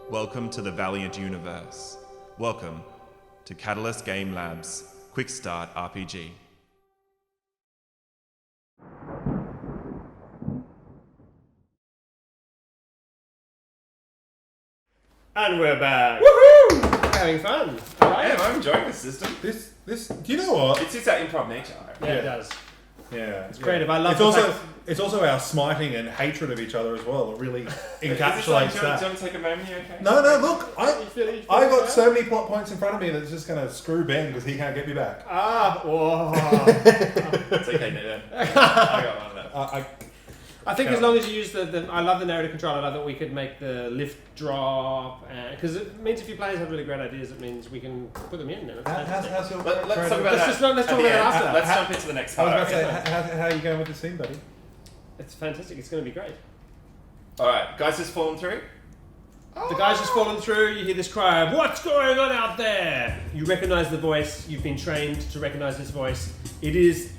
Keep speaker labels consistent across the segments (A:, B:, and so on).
A: Welcome to the Valiant Universe. Welcome to Catalyst Game Labs Quick Start RPG.
B: And we're back. Woohoo! Having fun.
A: Yeah, I'm enjoying this system.
C: This. Do you know what?
A: It's our improv nature.
B: Yeah, it does.
C: Yeah,
B: it's creative. I love
C: it's
B: the
C: also
B: fact-
C: it's also our smiting and hatred of each other as well. It really encapsulates
A: Do you
C: that.
A: want to take a moment? You okay?
C: No, look,
B: You feel
C: I got
B: that?
C: so many plot points in front of me that it's just going to screw Ben because he can't get me back.
B: Whoa.
A: It's okay, Nathan. I got one of that.
B: I think as long as you use the I love the narrative control. I love that we could make the lift drop, because it means if you players have really great ideas, it means we can put them in. And it's fantastic.
C: How's your
A: Let's talk about
B: Let's
A: that.
B: talk about it after that.
A: Let's jump into the next
C: I was
A: part.
C: about to say, how are you going with the scene, buddy?
B: It's fantastic. It's going to be great.
A: Alright, guys just fallen through?
B: The guy's just fallen through. You hear this cry of "What's going on out there?" You recognise the voice. You've been trained to recognise this voice. It is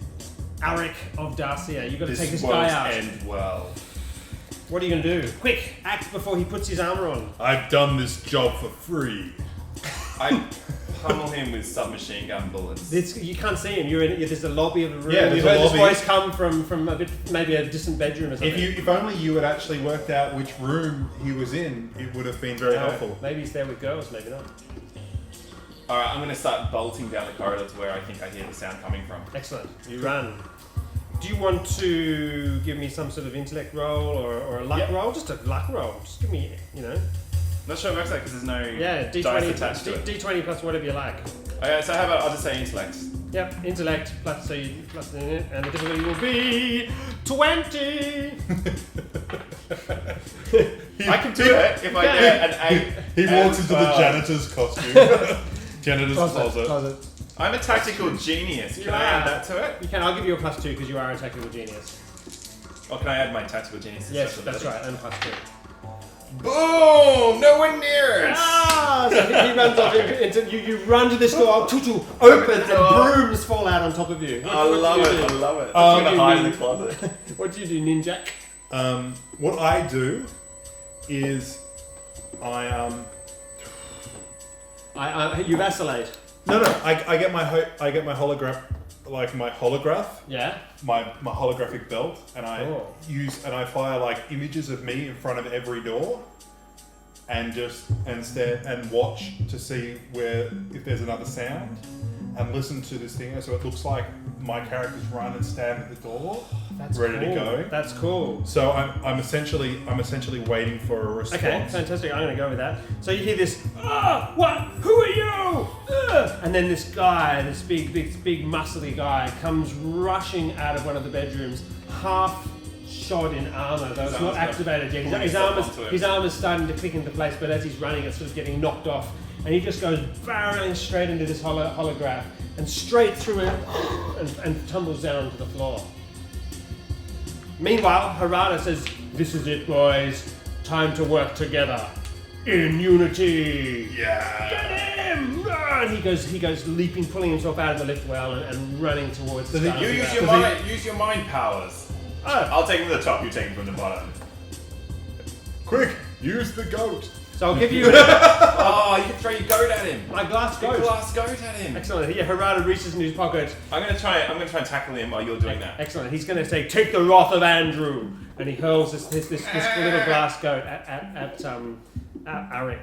B: Arik of Darcia. You've got to take this guy out.
A: End well.
B: What are you going to do? Quick, act before he puts his armour on.
C: I've done this job for free.
A: I pummel him with submachine gun bullets.
B: You can't see him. You're in. There's a lobby of a room.
C: Yeah,
B: you
C: there's a
B: heard this
C: lobby.
B: voice come from a bit, maybe a distant bedroom or something.
C: If only you had actually worked out which room he was in, it would have been very helpful.
B: Maybe he's there with girls. Maybe not.
A: Alright, I'm going to start bolting down the corridor to where I think I hear the sound coming from.
B: Excellent. You run. Do you want to give me some sort of intellect roll or a luck roll? Just a luck roll. Just give me,
A: Not sure it works out because there's no
B: Yeah,
A: dice
B: D20,
A: attached to it.
B: D20 plus whatever you like.
A: Okay, so how about I'll just say intellect.
B: Yep, intellect plus plus and the difficulty will be 20.
A: I can do it if I get an 8.
C: He walks into the janitor's costume. Janitor's closet.
A: I'm a tactical genius. Can I add that to it?
B: You can. I'll give you a plus 2 because you are a tactical genius.
A: Or can I add my tactical genius?
B: Yes, that's right, and plus 2.
A: Boom! Nowhere near it!
B: So he runs off into you run to this door, tutu, open, and brooms fall out on top of you.
A: I love it. I'm going to hide in the closet.
B: What do you do, Ninjak?
C: What I do is
B: You vacillate.
C: No, I get my holograph, like my holograph,
B: Yeah.
C: my holographic belt, and I fire like images of me in front of every door, and watch to see if there's another sound, and listen to this thing. So it looks like my characters run and stand at the door, ready to go.
B: That's cool.
C: So I'm essentially waiting for a response.
B: Okay, fantastic. I'm going to go with that. So you hear this, what? Who are you? And then this guy, this big, muscly guy, comes rushing out of one of the bedrooms, half shod in armor, though it's not activated yet. His armor's starting to click into place, but as he's running, it's sort of getting knocked off. And he just goes barreling straight into this holograph and straight through it and tumbles down to the floor. Meanwhile, Harada says, "This is it, boys. Time to work together in unity."
C: Yeah.
B: Get him! Run! He goes leaping, pulling himself out of the lift well and running towards the start.
A: You use your mind powers.
B: Oh.
A: I'll take him from the top, you take him from the bottom.
C: Quick, use the goat.
B: So I'll give you
A: You can throw your goat at him.
B: my glass goat.
A: Glass goat at him.
B: Excellent. Yeah, Harada reaches into his pocket.
A: I'm gonna try and tackle him while you're doing that.
B: Excellent. He's going to say, "Take the wrath of Andrew," and he hurls this little glass goat at Arik.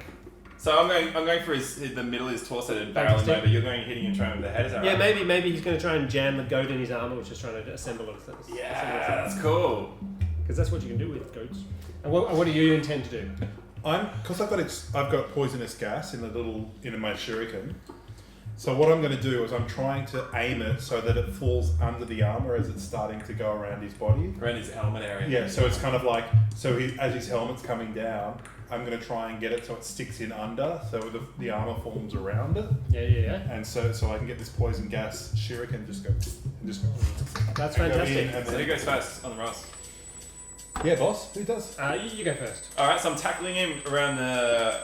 A: So I'm going for the middle of his torso to barrel him over. You're going hitting him, trying with the head. Is that
B: Yeah,
A: right?
B: maybe he's going to try and jam the goat in his armor, which is trying to assemble it.
A: Yeah, that's cool.
B: Because that's what you can do with goats. And what do you intend to do?
C: Because I've got poisonous gas in my shuriken. So what I'm going to do is I'm trying to aim it so that it falls under the armor as it's starting to go around his body.
A: Around his helmet area.
C: Yeah, so it's kind of like as his helmet's coming down, I'm going to try and get it so it sticks in under, so the armor forms around it.
B: Yeah.
C: And so I can get this poison gas shuriken just go.
B: That's
C: and go
B: fantastic.
C: in and
A: So
C: then-
A: who goes first on the Ross?
C: Yeah, boss. Who does?
B: You go first.
A: All right, so I'm tackling him around the.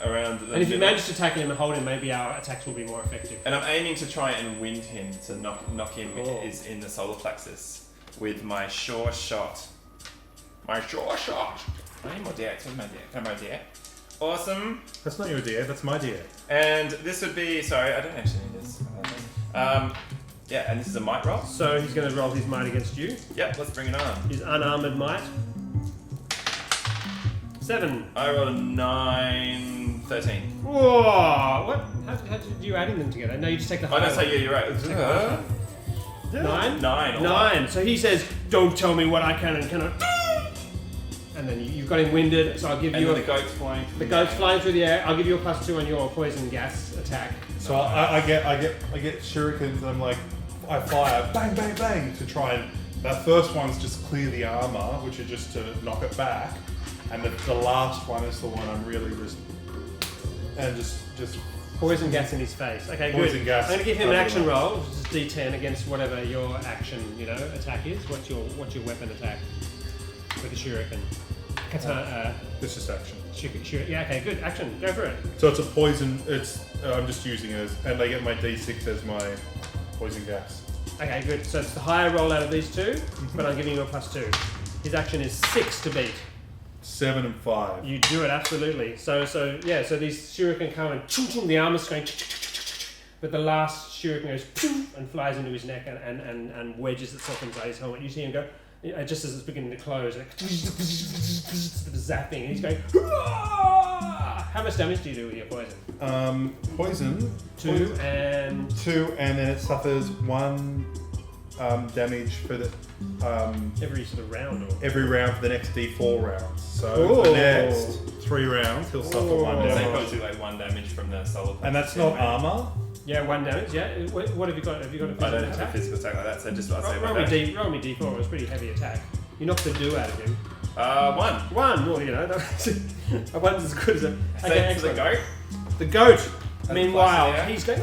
B: And if you manage to tackle him and hold him, maybe our attacks will be more effective.
A: And I'm aiming to try and wind him to knock him is in the solar plexus with my sure shot. My sure shot. I'm my dear. Awesome.
C: That's not your idea. That's my idea.
A: And this would be... Sorry, I don't actually need this. Yeah, and this is a might roll.
B: So he's going to roll his might against you.
A: Yep, let's bring it on.
B: His unarmored might. 7.
A: I rolled a 9, 13.
B: Whoa! What? How did you adding them together? No, you just take the
A: Oh,
B: higher
A: no, so
B: one.
A: yeah, you're right.
B: Take the higher one. 9?
A: 9.
B: 9. So he says, "Don't tell me what I can and cannot." And then you've got him winded. So I'll give
A: And
B: you
A: then the goat's flying.
B: the goat's flying through the air. I'll give you a +2 on your poison gas attack.
C: So I get shurikens and I'm like, I fire bang bang bang to try and that first one's just clear the armor, which is just to knock it back, and the last one is the one I'm really just
B: Poison gas in his face. Okay,
C: Poison
B: good.
C: gas
B: I'm going to give him an action
C: everywhere.
B: roll, which is D10 against whatever your action, attack is. What's your weapon attack with a shuriken? Katana.
C: This is action.
B: Yeah. Okay. Good. Action. Go for it.
C: So it's a poison. I'm just using it as, and I get my D6 as my poison gas.
B: Okay. Good. So it's the higher roll out of these two, but I'm giving you a +2. His action is 6 to beat.
C: 7 and 5.
B: You do it absolutely. So these shuriken come and the armor's going, but the last shuriken goes and flies into his neck and wedges itself inside his helmet. You see him go, just as it's beginning to close, like, zapping, and he's going. How much damage do you do with your poison?
C: Poison
B: 2 and
C: 2, and then it suffers 1 damage for the
B: every sort of round, or
C: every round for the next D4 rounds. So
B: Ooh.
C: the next 3 rounds, he'll suffer 1
B: Ooh.
A: So you
C: damage.
A: probably do like 1 damage from the solar plexus.
C: And that's not armor.
B: yeah, 1 damage. Yeah. What have you got? Have you got a
A: I
B: physical
A: don't have a
B: attack?
A: physical attack like that, so just I'll say
B: Roll
A: 1
B: me
A: damage.
B: roll me D4. It was a pretty heavy attack. You knocked the do out of him.
A: 1.
B: 1, well, a 1's as good as a.
A: So
B: Okay,
A: to the
B: excellent.
A: goat,
B: The goat.
A: a
B: Meanwhile,
A: plus, yeah.
B: he's going.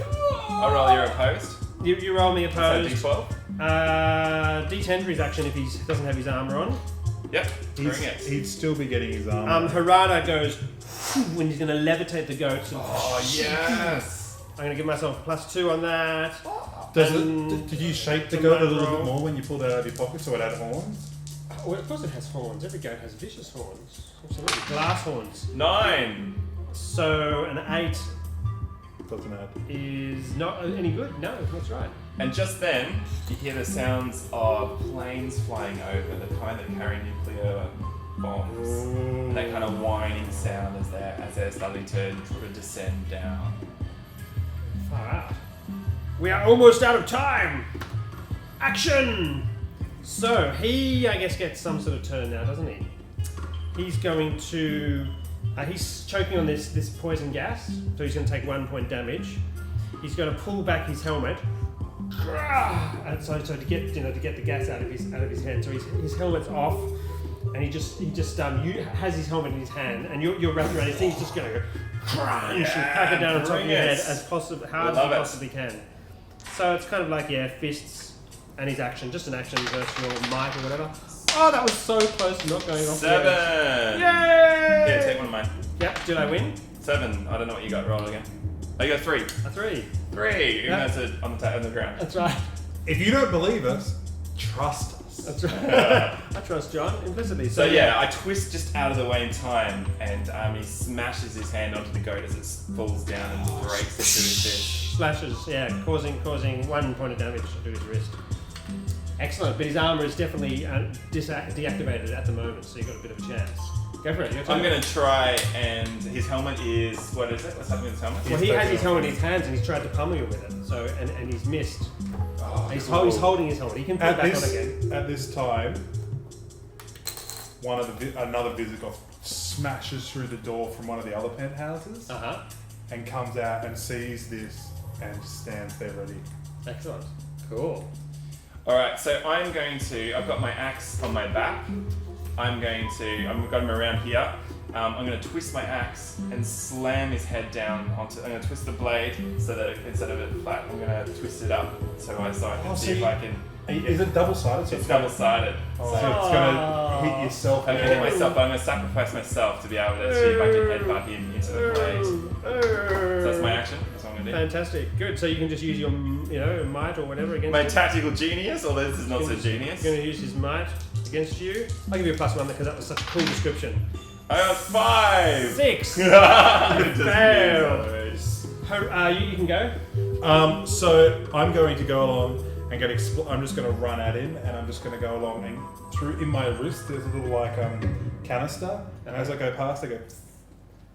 A: I'll roll your opposed.
B: You roll me
A: So
B: opposed.
A: D12.
B: D10 for his action if he doesn't have his armor on.
A: Yep, bring it.
C: He'd still be getting his armor.
B: Harada goes when he's going to levitate the goat. So
A: Oh, yes.
B: I'm going to give myself a +2 on that.
C: Did you shape the
B: the
C: goat a
B: might
C: little
B: roll.
C: bit more when you pulled it out of your pocket so it had horns?
B: Well, of course it has horns. Every goat has vicious horns. Absolutely, glass horns.
A: 9.
B: So an 8
C: Doesn't add.
B: is not any good. No, that's right.
A: And just then, you hear the sounds of planes flying over, the kind that carry nuclear bombs. And that kind of whining sound as they're starting to descend down.
B: Far out. We are almost out of time. Action! So he, I guess, gets some sort of turn now, doesn't he? He's going to. He's choking on this poison gas, so he's going to take 1 point damage. He's going to pull back his helmet. And so to get the gas out of his head, so his helmet's off, and he just has his helmet in his hand, and you're wrapped around his thing. He's just going to go crunch and crack it down on top of
A: bring
B: your
A: it.
B: head as hard as
A: Love
B: he
A: it.
B: possibly can. So it's kind of like fists and his action, just an action versus your might or whatever. Oh, that was so close to not going off.
A: 7.
B: Yay!
A: Yeah, take one of mine.
B: Yep. Did I win?
A: 7. I don't know what you got. Roll again. Oh, you got 3.
B: A 3.
A: 3. Even
B: Yeah.
A: though it's on the ground.
B: That's right.
C: If you don't believe us, trust us.
B: That's right. I trust John implicitly.
A: So yeah, I twist just out of the way in time, and he smashes his hand onto the goat as it falls down and breaks into his fist.
B: Slashes, causing 1 point of damage to his wrist. Excellent, but his armor is definitely deactivated at the moment, so you've got a bit of a chance. Go for it. Your turn.
A: I'm gonna try, and his helmet is what is it? What's happening with his helmet?
B: Well, he has his helmet in his hands, and he's tried to pummel you with it. So, and he's missed. He's holding his helmet. He can put it back on again.
C: At this time, another Visigoth smashes through the door from one of the other penthouses and comes out and sees this and stands there ready.
B: Excellent. Cool.
A: All right, so I've got my axe on my back. I've got him around here. I'm going to twist my axe and slam his head down onto. I'm going to twist the blade so that instead of it flat, I'm going to twist it up so I can see if I can.
C: Is it double-sided?
A: It's double-sided.
C: So it's going to hit yourself.
A: I'm going to hit myself, but I'm going to sacrifice myself to be able to see if I can headbutt him into the blade. So that's my action. That's what I'm going to do.
B: Fantastic. Good. So you can just use your, might or whatever against
A: My
B: him.
A: tactical genius, although this is not so genius.
B: He's going to use his might against you. I'll give you a +1 because that was such a cool description.
A: I got 5.
B: 6.
A: Just
B: Fail.
A: miss.
B: You can go.
C: So I'm going to go along and get. I'm just going to run at him, and I'm just going to go along and through in my wrist. There's a little like canister, and as I go past, I go,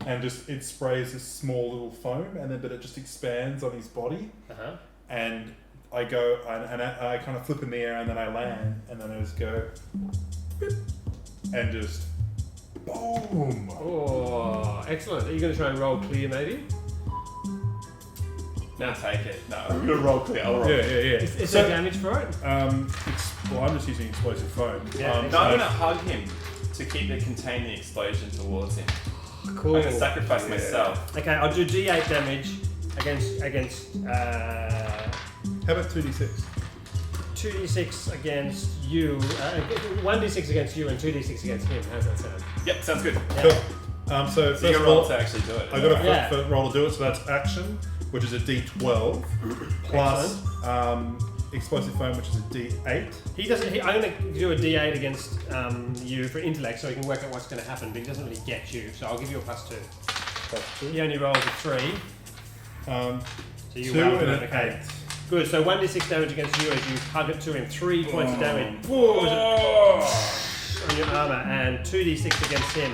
C: and just it sprays this small little foam, and then but it just expands on his body, and I go and I kind of flip in the air, and then I land, and then I just go, and just boom.
B: Oh, excellent. Are you going to try and roll clear, maybe?
A: No, take it. No, I'm gonna roll clear. I'll roll.
C: Yeah.
B: Is there damage for it?
C: I'm just using explosive foam.
B: Yeah,
A: No, I'm gonna hug him to keep it contain the explosion towards him.
B: Cool.
A: I'm gonna sacrifice myself.
B: Okay, I'll do D8 damage against
C: How about 2d6?
B: 2d6 against you, 1d6 against you and 2d6 against him. How's that sound?
A: Yep, sounds good.
B: Yeah.
C: Cool. So
A: So
C: first
A: you
C: of
A: gotta roll
C: all,
A: to actually do it.
C: I got a
B: Yeah.
C: first roll to do it, so that's action, which is a d12, plus explosive foam, which is a d8.
B: He doesn't. I'm going to do a D8 against you for intellect, so he can work out what's going to happen. But he doesn't really get you, so I'll give you a +2.
C: Plus 2.
B: He only rolls a 3,
C: Um,
B: so you
C: 2
B: well
C: and
B: do
C: an
B: it. Okay,
C: 8.
B: good. So 1d6 damage against you as you hug it to him. 3 points of damage. On your armor, and 2d6 against him.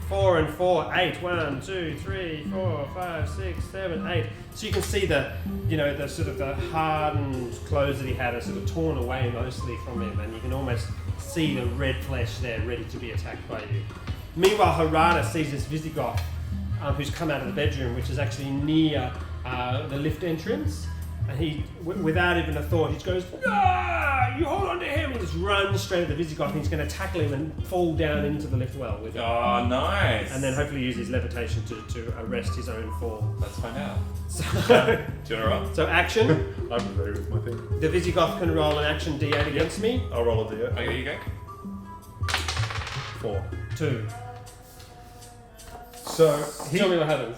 B: 4 and 4, 8. 1, 2, 3, 4, 5, 6, 7, 8. So you can see the sort of the hardened clothes that he had are sort of torn away mostly from him, and you can almost see the red flesh there ready to be attacked by you. Meanwhile, Harada sees this Visigoth who's come out of the bedroom, which is actually near the lift entrance. And he, without even a thought, he just goes, "Ah, you hold on to him!" He just runs straight at the Visigoth, and he's going to tackle him and fall down into the lift well with him.
A: Oh, nice.
B: And then hopefully use his levitation to arrest his own fall.
A: Let's find out.
B: So,
A: Do you wanna roll?
B: so action.
C: I'm ready with my thing.
B: The Visigoth can roll an action D8 against me.
C: I'll roll a d8.
A: Okay, here you go.
C: 4.
B: 2.
C: So
B: Tell me what happens.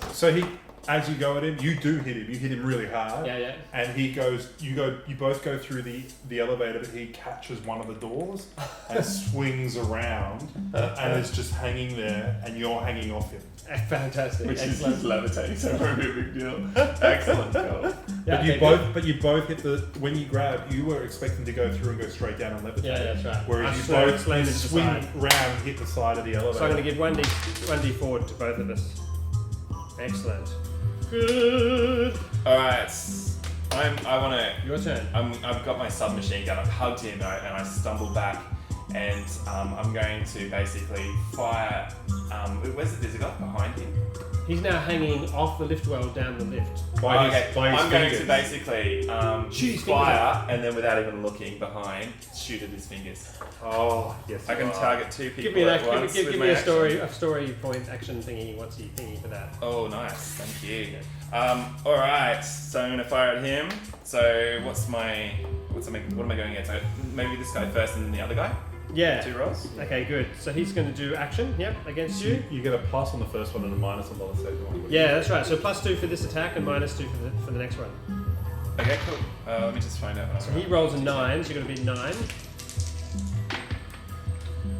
C: as you go at him, you do hit him. You hit him really hard.
B: Yeah.
C: And he goes. You both go through the elevator, but he catches one of the doors and swings around, and is just hanging there, and you're hanging off him.
B: Fantastic.
A: Which is
B: Excellent.
A: just levitating, so no big deal. Excellent, cool.
B: Yeah,
C: But you both hit the. When you grab, you were expecting to go through and go straight down and levitate.
B: Yeah, that's right.
C: Whereas
B: I
C: you
B: slowed
C: both
B: into the
C: swing
B: side.
C: round, hit the side of the elevator.
B: So I'm going to give 1d4 to both of us. Excellent. Good.
A: Alright, I wanna.
B: Your turn.
A: I've got my submachine gun. I've hugged him and I stumble back, and I'm going to basically fire. Where's the Visigoth behind him?
B: He's now hanging off the lift well down the lift.
C: By his
A: I'm going
C: fingers.
A: to basically
B: Shoot his
A: fire and then without even looking behind, shoot at his fingers.
C: Oh, yes.
A: I can target 2 people
B: Give me an
A: at
B: action.
A: once
B: Give
A: with
B: me
A: my
B: a story point action thingy. What's he thingy for that?
A: Oh, nice. Thank you. All right. So I'm going to fire at him. So what am I going against? Maybe this guy first and then the other guy?
B: Yeah.
A: 2 rolls?
B: Okay, good. So he's going to do action. Yep, against you.
C: You get a plus on the first one and a minus on the second one.
B: Yeah, that's right. So +2 for this attack and -2 for the next one.
A: Okay, cool. Let me just find out what
B: So he rolls a 9, so you're going to be 9.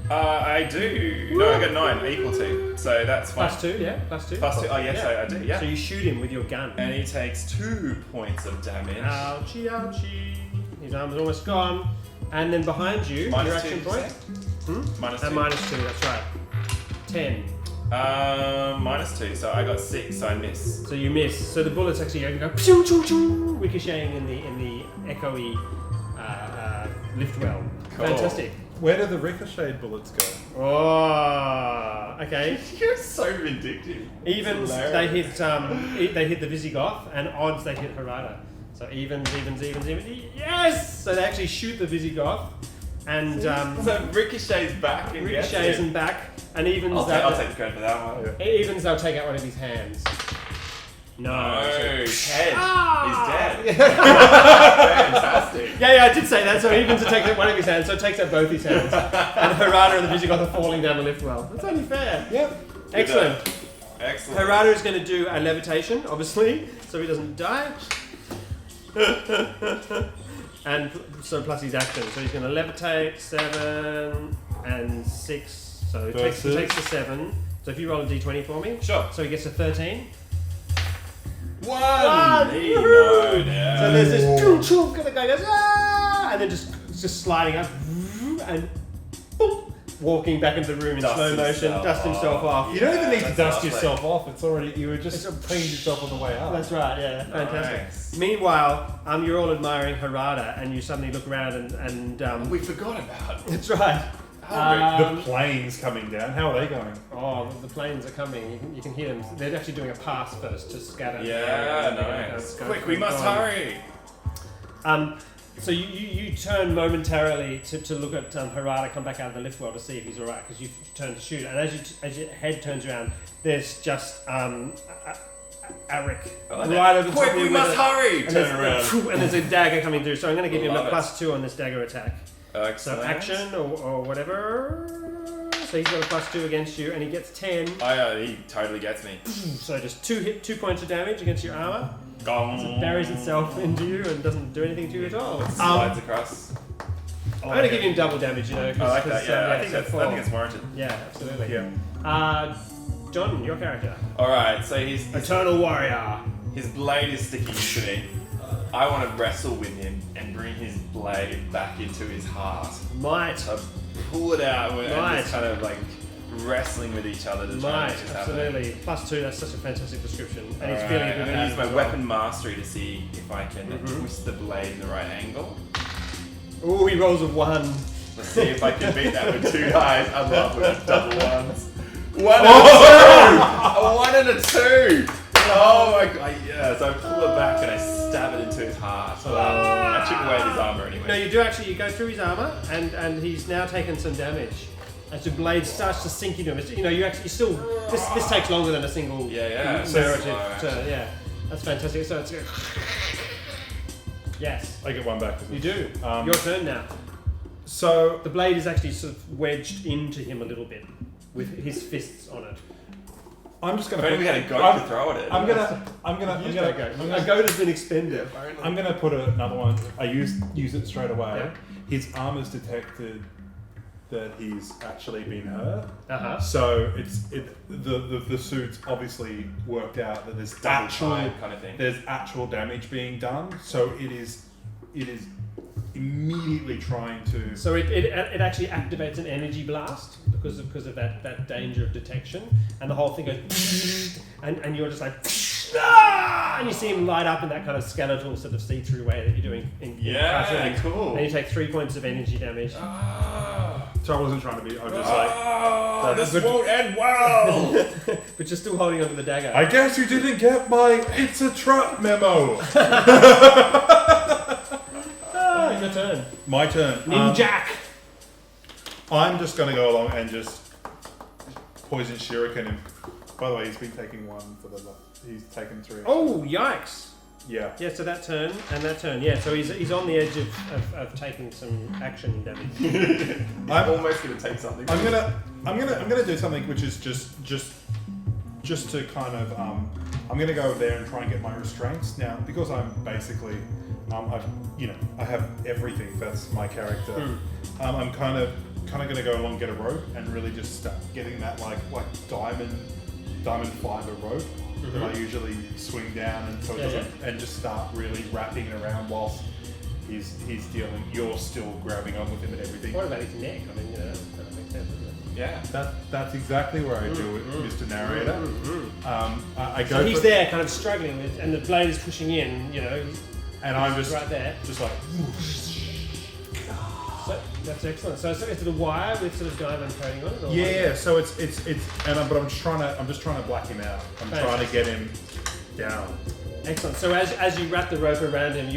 A: I do. No, I got 9 equal to. So that's fine.
B: +2, yeah, +2.
A: +2. Oh, yes,
B: Yeah.
A: I do. Yeah.
B: So you shoot him with your gun.
A: And he takes 2 points of damage.
B: Ouchie, ouchie. His arm is almost gone. And then behind you,
A: Minus
B: your
A: 2,
B: action
A: did you
B: point.
A: say? Minus 2.
B: And -2, that's right. 10.
A: -2. So I got 6. So I miss.
B: So you miss. So the bullets actually go pew, choo, choo, ricocheting in the echoey lift well.
A: Cool.
B: Fantastic.
C: Where do the ricocheted bullets go?
B: Oh, okay.
A: You're so vindictive.
B: Evens
A: It's
B: they hit the Visigoth, and odds they hit Harada. So evens. Yes. So they actually shoot the Visigoth, and
A: So ricochets back and gets
B: ricochets
A: him.
B: and back, and evens.
A: I'll take the credit for that one.
B: Evens they'll take out one of his hands. No.
A: Head.
B: Ah!
A: He's dead. Fantastic.
B: Yeah, I did say that. So evens to take out one of his hands, so it takes out both his hands. And Harada and the Visigoth are falling down the lift well. That's only fair.
C: Yep.
B: Excellent.
A: Excellent.
B: Harada is going to do a levitation, obviously, so he doesn't die. And so plus his action. So he's going to levitate 7 and 6. So he takes the 7 So if you roll a d20 for me.
A: Sure.
B: So he gets a 13.
A: One!
B: Woohoo!
A: No, no.
B: So there's this chunk, and the guy goes, ah! And then just sliding up, and boom, walking back into the room in slow motion, dust himself off.
C: You don't even need to
A: That's
C: dust
A: lovely.
C: yourself off. It's already, you were just cleaned yourself on the way up.
B: That's right, yeah, fantastic.
A: Nice.
B: Meanwhile, you're all admiring Harada, and you suddenly look around and
A: We forgot about it.
B: that's right.
C: The planes coming down, how are they going?
B: Oh, the planes are coming. You can hear them. They're actually doing a pass first to scatter.
A: Yeah, nice. Quick, we must hurry.
B: So you turn momentarily to look at Harada come back out of the lift well to see if he's all right because you turn to shoot, and as your head turns around, there's just Arik right over the top
A: Quick,
B: of you
A: we
B: with
A: must
B: a-
A: hurry.
B: and
A: Turn around.
B: and there's a dagger coming through. So I'm going to give you a
A: Love it.
B: +2 on this dagger attack. So
A: Excellent.
B: action or whatever. So he's got a +2 against you, and he gets 10.
A: He totally gets me.
B: So just 2 points of damage against your armor.
A: Gong.
B: It buries itself into you and doesn't do anything to you at all.
A: Slides across.
B: I'm going to give him double damage, you know.
A: I like that. Yeah, I think
B: so
A: that's.
B: four.
A: I think it's warranted.
B: Yeah, absolutely.
C: Yeah.
B: John, your character.
A: All right. So his
B: Eternal Warrior.
A: blade is sticking to me. I want to wrestle with him and bring his blade back into his heart.
B: Might.
A: So pull it out and
B: Right.
A: just kind of like wrestling with each other to try
B: Might,
A: and make this happen.
B: absolutely. +2, that's such a fantastic description. And he's
A: Alright,
B: feeling a
A: I'm
B: bit
A: going to
B: bad
A: use my
B: as well.
A: weapon mastery to see if I can twist the blade in the right angle.
B: Ooh, he rolls a 1.
A: Let's see if I can beat that with 2 dice. I love with double ones. 1 and a 2! A 1 and a 2! Oh my god, yeah. So I pull it back and I stab it into his heart. I chip away at his armor anyway.
B: No, you do actually, you go through his armor, and he's now taken some damage. As the blade starts to sink into him, it's, you know, you still, this takes longer than a single
A: Yeah.
B: narrative
A: Slow,
B: turn, yeah. That's fantastic. So it's yes,
C: I get one back.
B: you do. Your turn now.
C: So
B: The blade is actually sort of wedged into him a little bit with his fists on it.
C: I'm just
A: If
C: gonna.
A: only we had a goat to throw it at.
C: I'm gonna.
B: A goat has been expended.
C: I'm gonna put another one. I use it straight away.
B: Yeah.
C: His armor's detected that he's actually been hurt.
A: So
C: The suit's obviously worked out that there's
A: Double
C: actual
A: time kind of thing.
C: there's actual damage being done. So it is immediately trying to.
B: So it actually activates an energy blast because of that danger of detection, and the whole thing goes, and you're just like, ah! And you see him light up in that kind of skeletal sort of see-through way that you're doing in cartoons.
A: Cool.
B: And you take 3 points of energy damage.
C: So I wasn't trying to be. I was just like.
A: This won't end well.
B: But you're still holding onto the dagger.
C: I guess you didn't get my "it's a trap" memo.
B: Your turn.
C: My turn.
B: Ninjak.
C: I'm just going to go along and just poison shuriken him. By the way, he's been taking 1 for the. He's taken 3.
B: Oh, yikes.
C: Yeah.
B: Yeah, so that turn and that turn. Yeah, so he's on the edge of taking some action damage.
A: I'm almost gonna take something.
C: I'm gonna do something which is just to kind of I'm gonna go over there and try and get my restraints now because I'm basically I have everything. That's my character. I'm kind of gonna go along, get a rope, and really just start getting that like diamond fiber rope that I usually swing down and so and just start really wrapping it around whilst he's dealing. You're still grabbing on with him and everything.
B: What about his neck? I mean, that makes sense, doesn't it?
A: Yeah.
C: That's exactly where I do it, Mr. Narrator. I go.
B: So he's
C: for-
B: there, kind of struggling, and the blade is pushing in. You know,
C: and I'm just
B: right there.
C: just like.
B: So that's excellent. So is it a wire with sort of diamond coating on it? Or
C: Yeah. So it's but I'm just trying to black him out. I'm trying to get him down.
B: Excellent. So as you wrap the rope around him,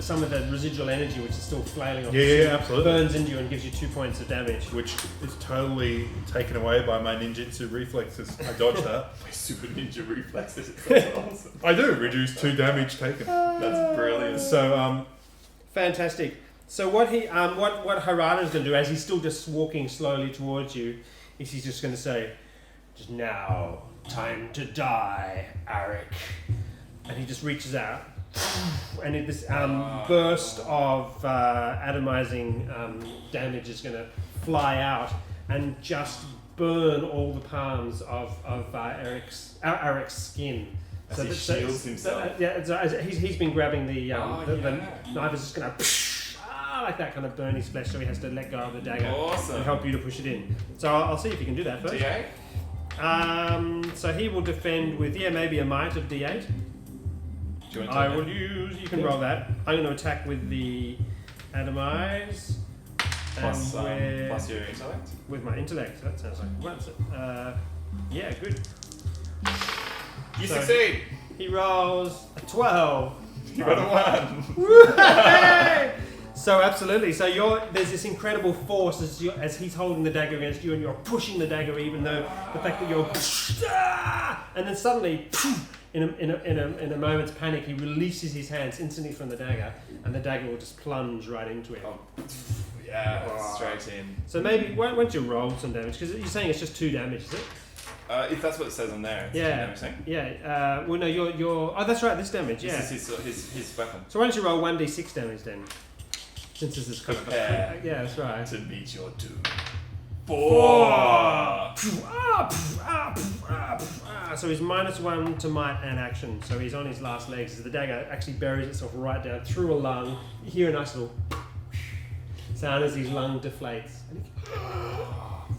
B: some of the residual energy, which is still flailing off, the suit,
C: absolutely.
B: burns into you and gives you 2 points of damage.
C: Which is totally taken away by my ninjutsu reflexes. I dodged that.
A: My super ninja reflexes. That's awesome.
C: I do reduce 2 damage taken.
A: That's brilliant.
C: So
B: Fantastic. So what Harada's going to do, as he's still just walking slowly towards you, is he's just going to say, "Just now, time to die, Arik." And he just reaches out, and this burst of atomizing damage is going to fly out and just burn all the palms of Eric's skin.
A: As he shields himself.
B: He's been grabbing the
A: yeah.
B: knife is just going to like that, kind of burn his flesh, so he has to let go of the dagger and help you to push it in. So I'll see if you can do that first.
A: D8?
B: So he will defend with maybe a might of D8. I will use. You can roll that. I'm going to attack with the atomize.
A: Plus your intellect?
B: With my intellect. That sounds like what's it? Yeah, good.
A: You succeed!
B: He rolls a 12.
A: You got a 1.
B: So absolutely. So there's this incredible force as he's holding the dagger against you, and you're pushing the dagger, even though the fact that you're and then suddenly in a moment's panic, he releases his hands instantly from the dagger, and the dagger will just plunge right into him.
A: Straight in.
B: So maybe why don't you roll some damage? Because you're saying it's just 2 damage, is it?
A: If that's what it says on there, it's 2 damage.
B: Yeah. Well, no, you're. Oh, that's right. This damage. Yeah.
A: This is his weapon.
B: So why don't you roll 1d6 damage then? Since this is kind of yeah, that's right.
A: To meet your doom. 4.
B: So he's -1 to might and action. So he's on his last legs as the dagger actually buries itself right down through a lung. You hear a nice little sound as his lung deflates.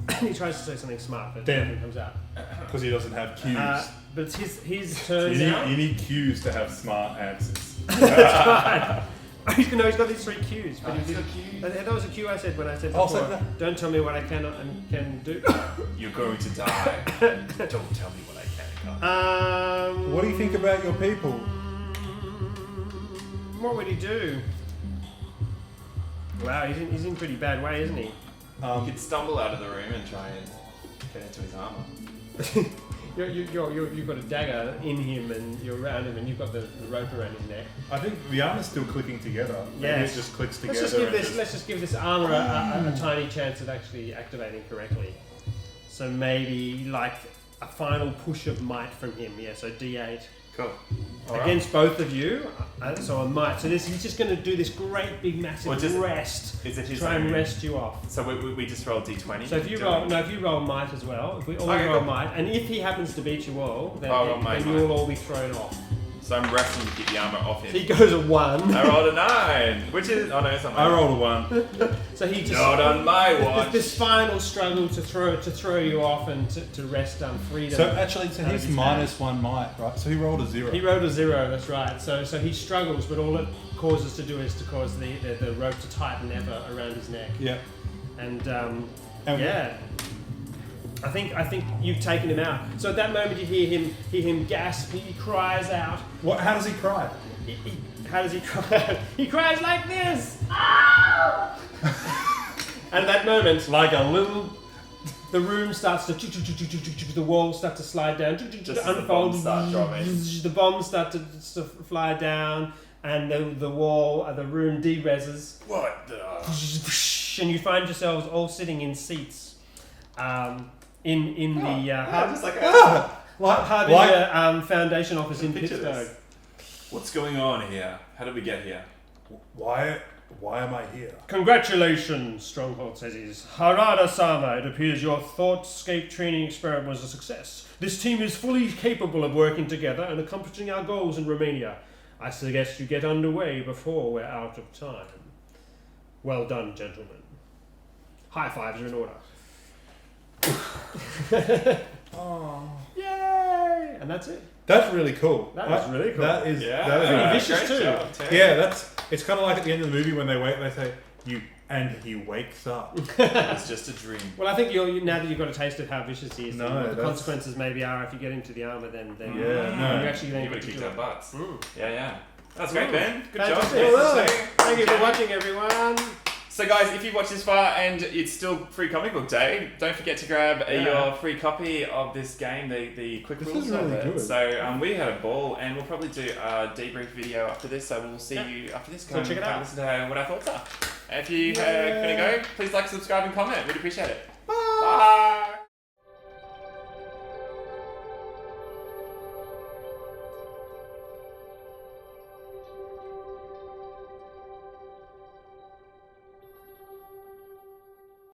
B: And he tries to say something smart, but nothing comes out.
C: Because he doesn't have cues.
B: But it's his turn now.
C: You need cues to have smart answers.
B: That's right. He's got these 3 cues. But
A: he's got cues.
B: That was a cue I said when I said before. Don't tell me what I cannot and can do.
A: You're going to die. Don't tell me what I can and can't.
C: What do you think about your people?
B: What would he do? Wow, he's in pretty bad way, isn't he?
A: You could stumble out of the room and try and get into his armor.
B: You've got a dagger in him, and you're around him, and you've got the rope around his neck.
C: I think the armor's still clicking together. Maybe it just clicks together.
B: Let's just give this armor a tiny chance of actually activating correctly. So maybe like a final push of might from him. Yeah, so D8.
A: Cool.
B: Against both of you, so a might. So he's just going to do this great big massive rest.
A: Is it his
B: try and rest you off?
A: So we just roll D20.
B: So if you roll might as well, if we all roll might, and if he happens to beat you all, then you'll all be thrown off.
A: So I'm resting to keep the armor off him.
B: He goes a 1.
A: I rolled a 9, which is no, it's not.
C: I rolled a 1.
B: So he just
A: not on my watch.
B: This final struggle to throw you off and to rest freedom.
C: So actually, he's -1 might, right? So he rolled a 0.
B: He rolled a 0. That's right. So he struggles, but all it causes to do is to cause the rope to tighten ever around his neck.
C: Yeah.
B: And yeah. I think you've taken him out. So at that moment you hear him gasp. He cries out.
C: What? How does he cry?
B: How does he cry? He cries like this. And at that moment, like a little, the room starts to, the walls start to slide down, unfold. The bombs start to fly down, and the wall, the room de-reses.
A: What the?
B: And you find yourselves all sitting in seats. In the Harada Foundation office in Pittsburgh.
A: What's going on here? How did we get here?
C: Why am I here?
B: Congratulations, Stronghold says he's. Harada-sama, it appears your Thoughtscape training experiment was a success. This team is fully capable of working together and accomplishing our goals in Romania. I suggest you get underway before we're out of time. Well done, gentlemen. High fives are in order.
C: Oh.
B: Yay! And that's it.
C: That's really cool.
B: That was really cool.
C: That is
B: pretty vicious too.
C: Yeah, it's kind of like at the end of the movie when they say and he wakes up.
A: It's just a dream.
B: Well, I think now that you've got a taste of how vicious he is, what the consequences maybe are if you get into the armor, then you're actually going
A: to kick our butts.
B: Mm.
A: Yeah. That's great, Ben. Good job.
B: Thank you for watching, everyone.
A: So guys, if you've watched this far and it's still free comic book day, don't forget to grab your free copy of this game, the quick rules of it. Good. So we had a ball, and we'll probably do a debrief video after this, so we'll see you after this.
B: So check it out.
A: Listen to what our thoughts are. And if you're going to go, please like, subscribe and comment. We'd appreciate it. Bye!